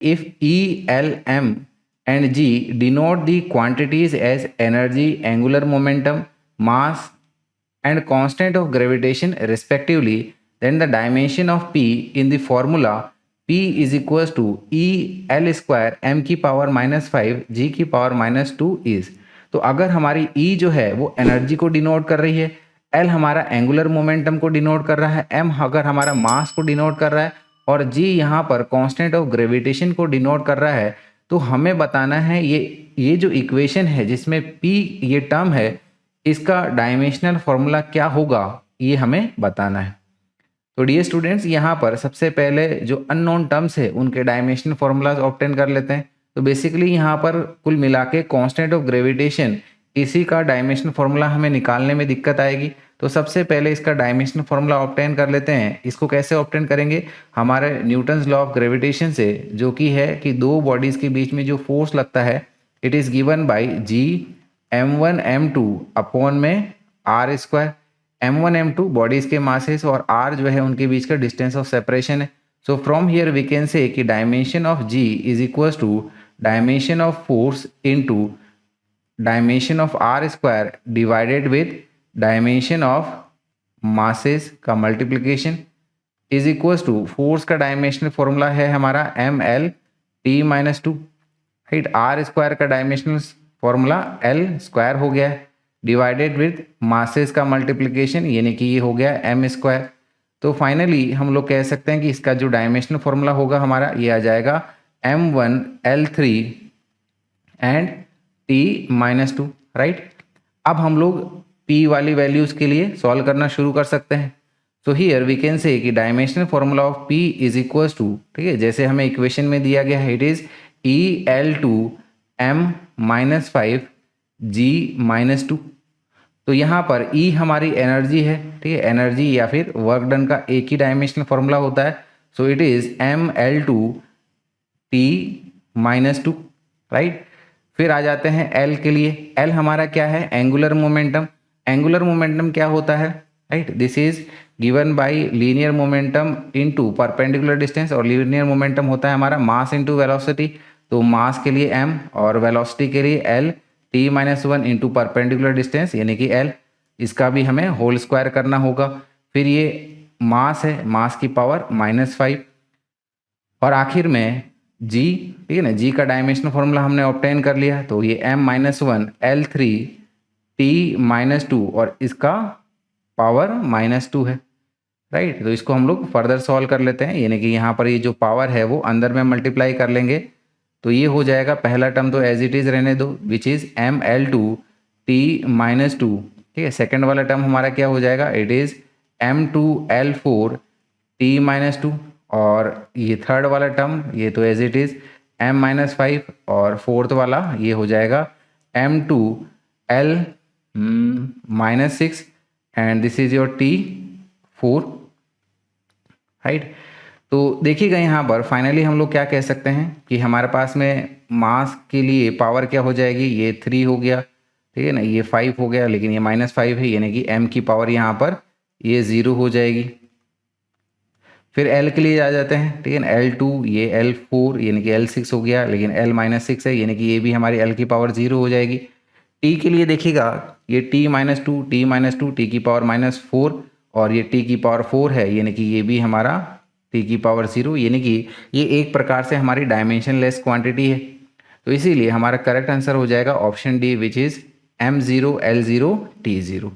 if E, L, M and G denote the quantities as energy, angular momentum, mass and constant of gravitation respectively, then the dimension of P in the formula P is equals to E L square M की power -5 G की power -2 is. तो अगर हमारी E जो है वो energy को denote कर रही है, L हमारा एंगुलर मोमेंटम को डिनोट कर रहा है, M अगर हमारा मास को डिनोट कर रहा है और G यहाँ पर कांस्टेंट ऑफ ग्रेविटेशन को डिनोट कर रहा है, तो हमें बताना है ये जो इक्वेशन है जिसमें P ये टर्म है, इसका डायमेंशनल फॉर्मूला क्या होगा, ये हमें बताना है। तो डियर स्टूडेंट्स, यहाँ पर सबसे पहले जो अननोन टर्म्स है उनके डायमेंशनल फॉर्मूलाज ऑब्टेन कर लेते हैं। तो बेसिकली यहाँ पर कुल मिला के कांस्टेंट ऑफ ग्रेविटेशन, इसी का डायमेंशनल फॉर्मूला हमें निकालने में दिक्कत आएगी। तो सबसे पहले इसका डायमेंशनल फॉर्मूला ऑब्टेन कर लेते हैं। इसको कैसे ऑब्टेन करेंगे, हमारे न्यूटन्स लॉ ऑफ ग्रेविटेशन से, जो कि है कि दो बॉडीज के बीच में जो फोर्स लगता है it is given by G m1 m2 upon में r square. m1 m2 bodies के मासेस और r जो है उनके बीच का डिस्टेंस ऑफ सेपरेशन है। So from here we can say कि dimension of g is equals to dimension of force into dimension of r square divided with dimension of masses का multiplication is equals to force का dimensional formula है हमारा ml t-2, right. r square का dimensional formula l square हो गया है, divided with masses का multiplication यानी कि ये हो गया m स्क्वायर। तो फाइनली हम लोग कह सकते हैं कि इसका जो डायमेंशनल फॉर्मूला होगा हमारा, ये आ जाएगा m1 l3 and t-2, right. अब हम लोग p वाली वैल्यूज के लिए सॉल्व करना शुरू कर सकते हैं। So here we can say कि dimensional formula of p is equals to, ठीक है, जैसे हमें इक्वेशन में दिया गया है, it is EL2 m-5 G-2। तो यहाँ पर E हमारी एनर्जी है, ठीक है, एनर्जी या फिर वर्क डन का एक ही डायमेंशनल फॉर्मूला होता है। So it is ml2 t-2, right. फिर आ जाते हैं L के लिए। L हमारा क्या है, एंगुलर मोमेंटम। एंगुलर मोमेंटम क्या होता है, right, this is given bye linear momentum into perpendicular distance, और लीनियर मोमेंटम होता है हमारा मास इनटू वेलोसिटी। तो मास के लिए m और वेलोसिटी के लिए l, t-1 into perpendicular distance यानी कि l, इसका भी हमें होल स्क्वायर करना होगा। फिर ये मास है, मास की पावर -5, और आखिर में g, ठीक है ना, g का डायमेंशनल फॉर्मूला हमने ऑब्टेन कर लिया। तो ये m-1 l3 t-2 और इसका पावर -2 है, राइट। तो इसको हम लोग फर्दर सॉल्व कर लेते हैं, यानी कि यहाँ पर ये जो पावर है वो अंदर में मल्टीप्लाई कर लेंगे। तो ये हो जाएगा, पहला टर्म तो एज इट इज रहने दो, विच इज ml2 t-2, ठीक है। सेकेंड वाला टर्म हमारा क्या हो जाएगा, इट इज m2l4 t-2, और ये थर्ड वाला टर्म ये तो एज इट इज m-5, और फोर्थ वाला ये हो जाएगा m2l-6 and this is your t4, right. तो देखिएगा यहाँ पर फाइनली हम लोग क्या कह सकते हैं कि हमारे पास में मास के लिए पावर क्या हो जाएगी, ये 3 हो गया, ठीक है ना, ये 5 हो गया, लेकिन ये -5 है यानी कि m की पावर यहाँ पर ये 0 हो जाएगी। फिर L के लिए आ जाते हैं, ठीक है ना, L2 ये L4 यानी कि L6 हो गया, लेकिन L-6 है यानी कि ये भी हमारी L की पावर 0 हो जाएगी। T के लिए देखिएगा, ये t-2 t की पावर -4, और ये t की पावर 4 है यानी कि ये भी हमारा t की पावर 0, यानी कि ये एक प्रकार से हमारी डायमेंशन लेस क्वांटिटी है। तो इसीलिए हमारा करेक्ट आंसर हो जाएगा option D, which is m0 l0 t0।